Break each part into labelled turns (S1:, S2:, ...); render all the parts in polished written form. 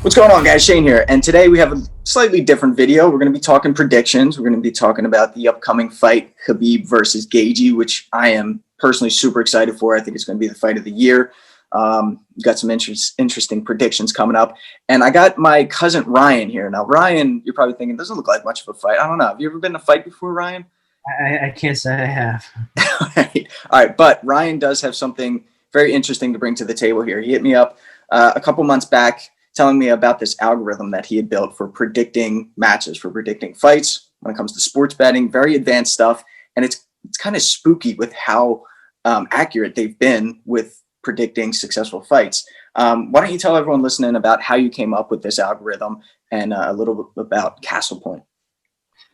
S1: What's going on, guys? Shane here, and today we have a slightly different video. We're going to be talking predictions. We're going to be talking about the upcoming fight, Khabib versus Gaethje, which I am personally super excited for. I think it's going to be the fight of the year. Got some interesting predictions coming up, and I got my cousin Ryan here. Now, Ryan, you're probably thinking, doesn't look like much of a fight. I don't know. Have you ever been in a fight before, Ryan?
S2: I can't say I have.
S1: All right, but Ryan does have something very interesting to bring to the table here. He hit me up a couple months back telling me about this algorithm that he had built for predicting matches, for predicting fights when it comes to sports betting, very advanced stuff. And it's kind of spooky with how accurate they've been with predicting successful fights. Why don't you tell everyone listening about how you came up with this algorithm and a little bit about Castle Point?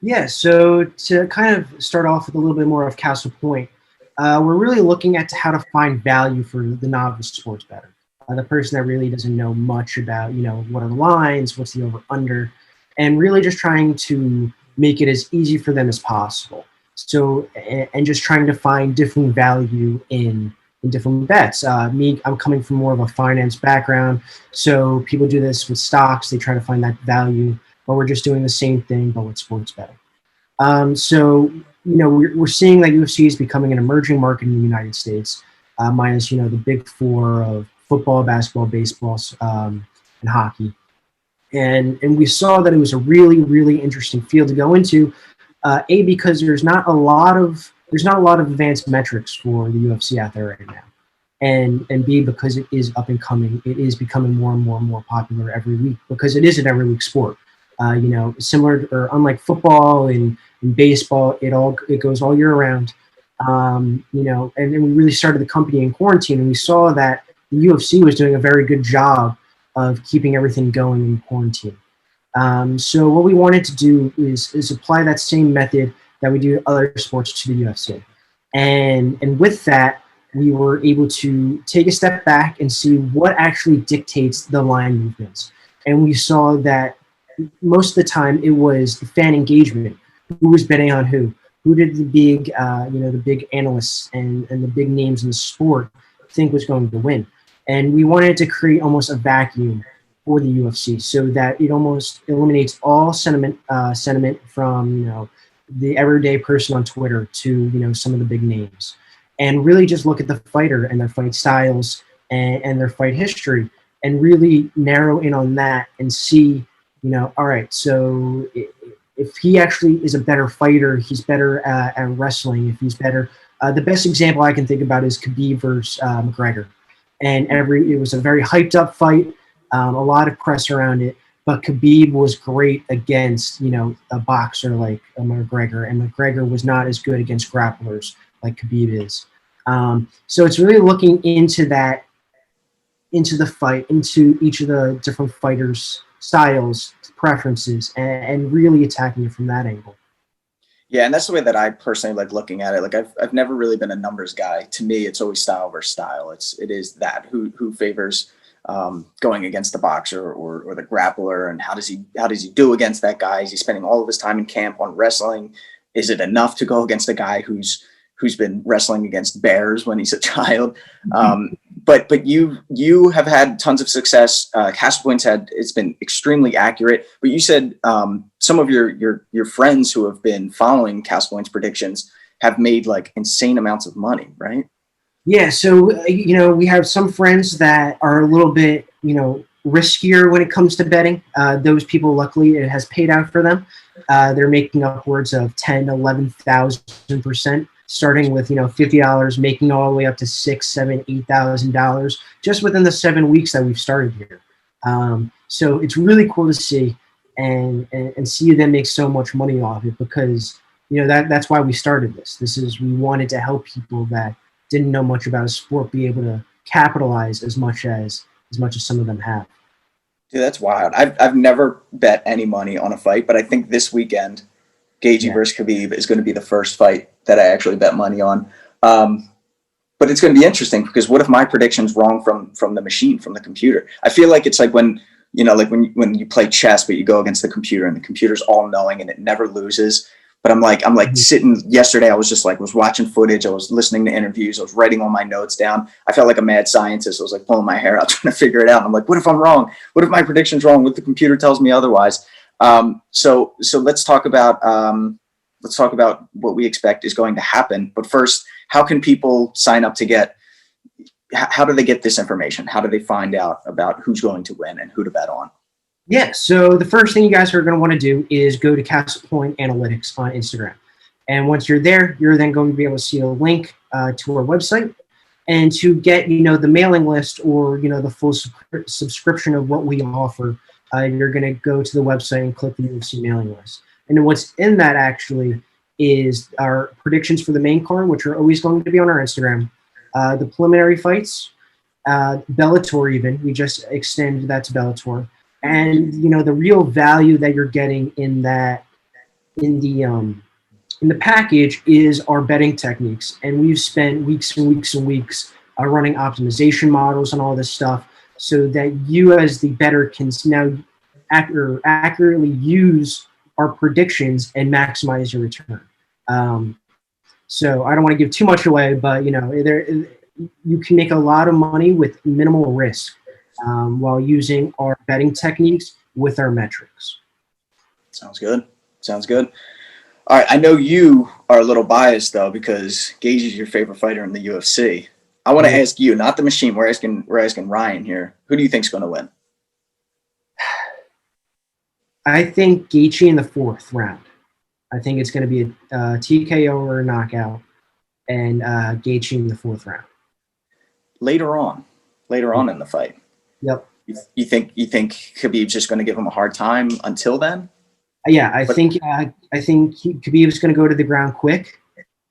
S2: Yeah, so to kind of start off with a little bit more of Castle Point, we're really looking at how to find value for the novice sports bettor. The person that really doesn't know much about, what are the lines, what's the over-under, and really just trying to make it as easy for them as possible. So, and just trying to find different value in different bets. I'm coming from more of a finance background, so people do this with stocks. They try to find that value, but we're just doing the same thing, but with sports betting. So, we're seeing that UFC is becoming an emerging market in the United States, minus, the big four of football, basketball, baseball, and hockey. And we saw that it was a really, really interesting field to go into. Because there's not a lot of advanced metrics for the UFC out there right now. And B, because it is up and coming, it is becoming more and more and more popular every week because it is an every week sport. Similar or unlike football and baseball, it goes all year round. And then we really started the company in quarantine, and we saw that the UFC was doing a very good job of keeping everything going in quarantine. So what we wanted to do is apply that same method that we do to other sports to the UFC. And with that, we were able to take a step back and see what actually dictates the line movements. And we saw that most of the time it was the fan engagement. Who was betting on who did the big, the big analysts and the big names in the sport think was going to win. And we wanted to create almost a vacuum for the UFC so that it almost eliminates all sentiment from, the everyday person on Twitter to, some of the big names, and really just look at the fighter and their fight styles and their fight history and really narrow in on that and see, all right, so if he actually is a better fighter, he's better at wrestling. If he's better, the best example I can think about is Khabib versus McGregor. And it was a very hyped up fight, a lot of press around it. But Khabib was great against, a boxer like McGregor, and McGregor was not as good against grapplers like Khabib is. So it's really looking into that, into the fight, into each of the different fighters' styles, preferences, and really attacking it from that angle.
S1: Yeah, and that's the way that I personally like looking at it. Like I've never really been a numbers guy. To me, it's always style versus style. It is that who favors going against the boxer or the grappler, and how does he do against that guy? Is he spending all of his time in camp on wrestling? Is it enough to go against a guy who's been wrestling against bears when he's a child? But you have had tons of success. Castle Point's it's been extremely accurate. But you said some of your friends who have been following Castle Point's predictions have made like insane amounts of money, right?
S2: Yeah, so we have some friends that are a little bit riskier when it comes to betting. Those people, luckily, it has paid out for them. They're making upwards of 10, 11,000%. Starting with $50, making all the way up to $6,000, $7,000, $8,000 just within the 7 weeks that we've started here. So it's really cool to see and see them make so much money off it because that's why we started this. We wanted to help people that didn't know much about a sport be able to capitalize as much as some of them have.
S1: Dude, that's wild. I've never bet any money on a fight, but I think this weekend Gaethje versus Khabib is going to be the first fight that I actually bet money on. But it's going to be interesting because what if my prediction's wrong from the machine, from the computer? I feel like it's like when you play chess, but you go against the computer and the computer's all knowing and it never loses. But I'm like
S2: Mhm.
S1: sitting yesterday. I was just like, was watching footage. I was listening to interviews. I was writing all my notes down. I felt like a mad scientist. I was like pulling my hair out, trying to figure it out. I'm like, what if I'm wrong? What if my prediction's wrong? What if the computer tells me otherwise? So let's talk about what we expect is going to happen. But first, how can people sign up to get? How do they get this information? How do they find out about who's going to win and who to bet on?
S2: Yeah, so the first thing you guys are going to want to do is go to Castle Point Analytics on Instagram. And once you're there, you're then going to be able to see a link to our website. And to get, the mailing list or, the full subscription of what we offer, you're going to go to the website and click the UFC mailing list. And then what's in that actually is our predictions for the main card, which are always going to be on our Instagram, the preliminary fights, Bellator even. We just extended that to Bellator. And, the real value that you're getting in that, in the package is our betting techniques. And we've spent weeks and weeks and weeks running optimization models and all this stuff so that you as the bettor can now accurately use our predictions and maximize your return. So I don't want to give too much away, but you can make a lot of money with minimal risk while using our betting techniques with our metrics.
S1: Sounds good. Sounds good. All right. I know you are a little biased though because Gaethje is your favorite fighter in the UFC. I want to
S2: Yeah.
S1: ask you, not the machine. We're asking Ryan here. Who do you think's going to win?
S2: I think Gaethje in the fourth round. I think it's going to be a TKO or a knockout, and Gaethje in the fourth round.
S1: Later on
S2: Yeah.
S1: in the fight.
S2: Yep.
S1: You think Khabib's just going to give him a hard time until then?
S2: Yeah, I
S1: But
S2: think Khabib is going to go to the ground quick,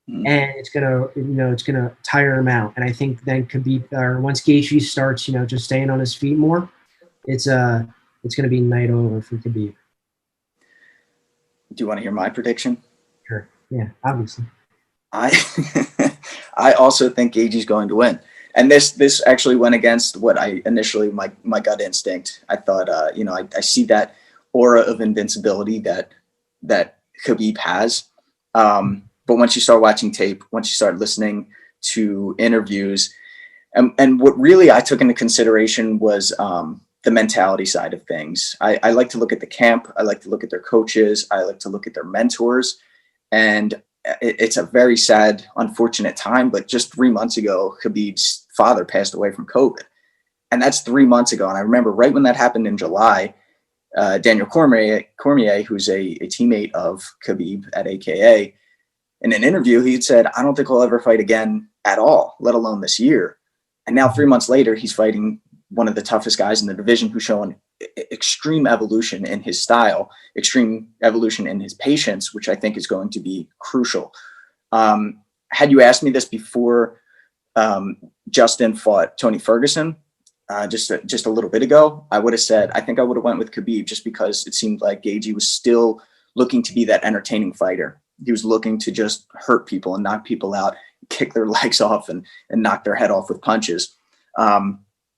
S1: mm,
S2: and it's gonna tire him out. And I think then Khabib, or once Gaethje starts, just staying on his feet more, it's gonna be night over for Khabib.
S1: do you want to hear my prediction?
S2: Sure. Yeah, obviously.
S1: I I also think Gaethje's going to win. And this actually went against what I initially my gut instinct. I thought I see that aura of invincibility that Khabib has. But once you start watching tape, once you start listening to interviews, and what really I took into consideration was the mentality side of things. I like to look at the camp. I like to look at their coaches. I like to look at their mentors. And it's a very sad, unfortunate time. But just 3 months ago, Khabib's father passed away from COVID. And that's 3 months ago. And I remember right when that happened in July, Daniel Cormier, who's a teammate of Khabib at AKA, in an interview, he had said, I don't think he'll ever fight again at all, let alone this year. And now 3 months later, he's fighting one of the toughest guys in the division who's shown extreme evolution in his style, extreme evolution in his patience, which I think is going to be crucial. Had you asked me this before Justin fought Tony Ferguson just a little bit ago, I would have said, I think I would have went with Khabib just because it seemed like Gaethje was still looking to be that entertaining fighter. He was looking to just hurt people and knock people out, kick their legs off and knock their head off with punches.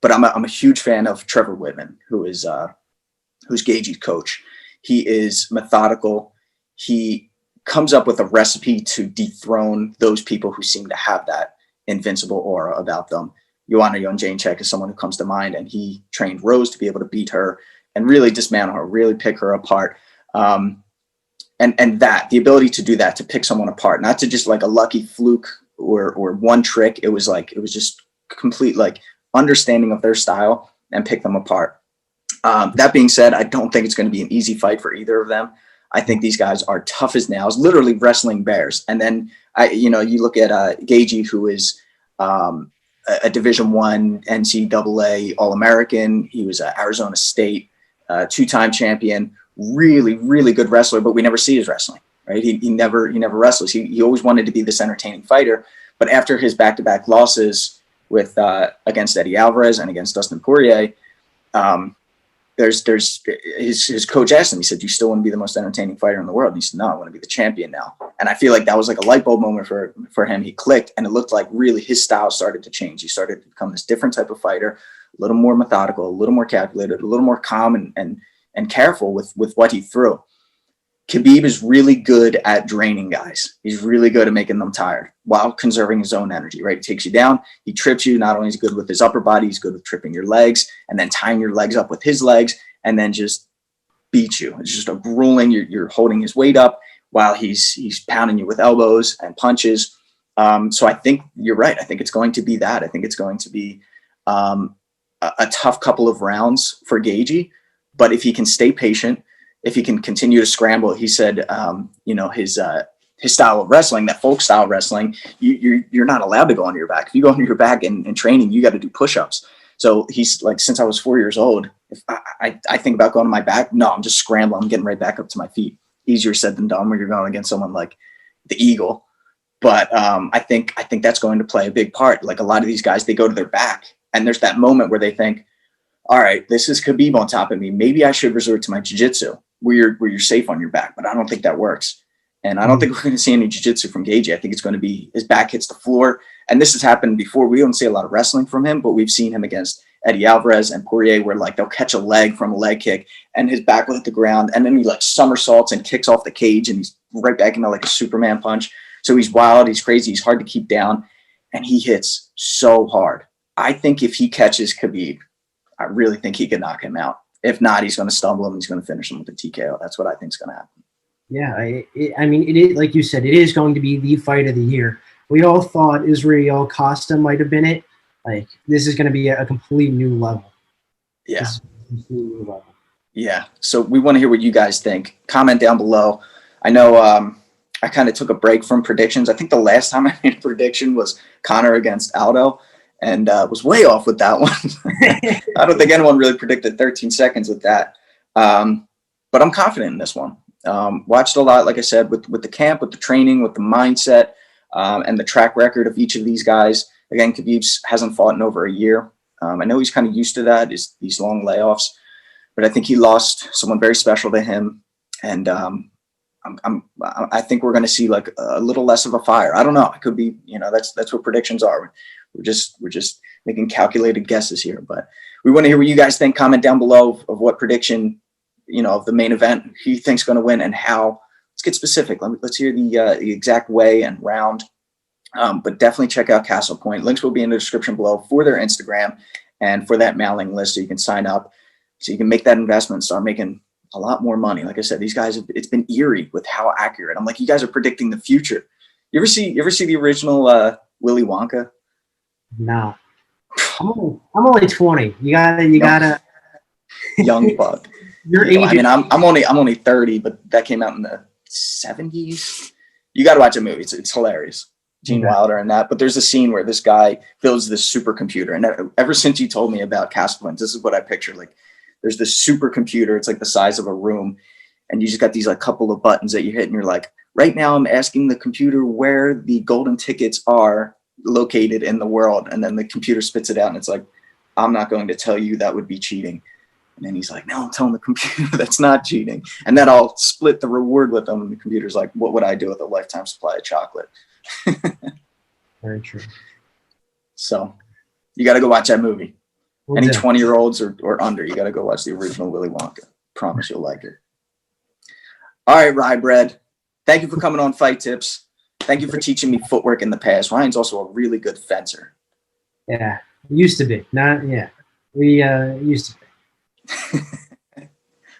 S1: But I'm a huge fan of Trevor Whitman, who's Gaethje's coach. He is methodical. He comes up with a recipe to dethrone those people who seem to have that invincible aura about them. Joanna Jędrzejczyk is someone who comes to mind, and he trained Rose to be able to beat her and really dismantle her, really pick her apart. And that the ability to do that, to pick someone apart, not to just like a lucky fluke or one trick. It was just complete like understanding of their style and pick them apart. That being said, I don't think it's going to be an easy fight for either of them. I think these guys are tough as nails, literally wrestling bears. And then you look at Gaethje, who is a Division I NCAA All-American. He was an Arizona State two-time champion. Really, really good wrestler, but we never see his wrestling, right? He never wrestles. He always wanted to be this entertaining fighter, but after his back-to-back losses with against Eddie Alvarez and against Dustin Poirier, there's his coach asked him. He said, "Do you still want to be the most entertaining fighter in the world?" And he said, "No, I want to be the champion now." And I feel like that was like a light bulb moment for him. He clicked, and it looked like really his style started to change. He started to become this different type of fighter, a little more methodical, a little more calculated, a little more calm and careful with what he threw. Khabib is really good at draining guys. He's really good at making them tired while conserving his own energy, right? He takes you down, he trips you. Not only is he good with his upper body, he's good with tripping your legs and then tying your legs up with his legs and then just beat you. It's just a grueling, you're holding his weight up while he's pounding you with elbows and punches. So I think you're right. I think it's going to be that. I think it's going to be a tough couple of rounds for Gaethje, but if he can stay patient, if he can continue to scramble, he said, his style of wrestling, that folk style wrestling, you're not allowed to go on your back. If you go on your back in training, you got to do push-ups. So he's like, since I was 4 years old, if I think about going on my back, no, I'm just scrambling. I'm getting right back up to my feet. Easier said than done when you're going against someone like the Eagle. But I think that's going to play a big part. Like a lot of these guys, they go to their back and there's that moment where they think, all right, this is Khabib on top of me. Maybe I should resort to my jiu-jitsu where you're safe on your back, but I don't think that works. And I don't think we're going to see any jiu-jitsu from Gaethje. I think it's going to be his back hits the floor. And this has happened before. We don't see a lot of wrestling from him, but we've seen him against Eddie Alvarez and Poirier where like they'll catch a leg from a leg kick and his back will hit the ground. And then he like somersaults and kicks off the cage and he's right back into like a Superman punch. So he's wild. He's crazy. He's hard to keep down. And he hits so hard. I think if he catches Khabib, I really think he can knock him out. If not, he's going to stumble him. He's going to finish him with a TKO. That's what I think is going to happen.
S2: Yeah, I mean, it is, like you said, it is going to be the fight of the year. We all thought Israel Costa might have been it. Like, this is going to be a complete new level.
S1: Yeah. New level. Yeah. So we want to hear what you guys think. Comment down below. I know I kind of took a break from predictions. I think the last time I made a prediction was Conor against Aldo. And was way off with that one. I don't think anyone really predicted 13 seconds with that. But I'm confident in this one. Watched a lot, like I said, with the camp, with the training, with the mindset, and the track record of each of these guys. Again, Khabib hasn't fought in over a year. I know he's kind of used to that, is these long layoffs. But I think he lost someone very special to him. And I think we're going to see like a little less of a fire. I don't know. It could be, that's what predictions are. We're just making calculated guesses here, but we want to hear what you guys think. Comment down below of what prediction, of the main event he thinks going to win and how. Let's get specific. Let's hear the exact way and round. But definitely check out Castle Point. Links will be in the description below for their Instagram and for that mailing list, so you can sign up, so you can make that investment and start making a lot more money. Like I said, these guys, it's been eerie with how accurate. I'm like, you guys are predicting the future. You ever see the original Willy Wonka?
S2: Nah, I'm only 20. You gotta
S1: young buck.
S2: Your age.
S1: I mean, I'm only 30, but that came out in the 70s. You got to watch a movie. It's hilarious. Gene Wilder and that. But there's a scene where this guy builds this supercomputer, and ever since you told me about Castle Point, this is what I picture. Like, there's this supercomputer. It's like the size of a room, and you just got these like couple of buttons that you hit, and you're like, right now I'm asking the computer where the golden tickets are located in the world, and then the computer spits it out and it's like, I'm not going to tell you, that would be cheating. And then he's like, no, I'm telling the computer that's not cheating. And then I'll split the reward with them, and the computer's like, what would I do with a lifetime supply of chocolate?
S2: Very true.
S1: So you got to go watch that movie. Any 20-year-olds or under, you got to go watch the original Willy Wonka. Promise you'll like it. All right, Rye Bread, thank you for coming on Fight Tips. Thank you for teaching me footwork in the past. Ryan's also a really good fencer.
S2: Yeah, used to be. Not, yeah. We used to be.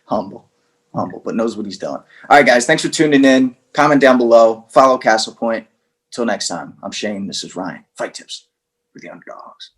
S1: Humble, but knows what he's doing. All right, guys, thanks for tuning in. Comment down below. Follow Castle Point. Until next time, I'm Shane. This is Ryan. Fight Tips for the Underdogs.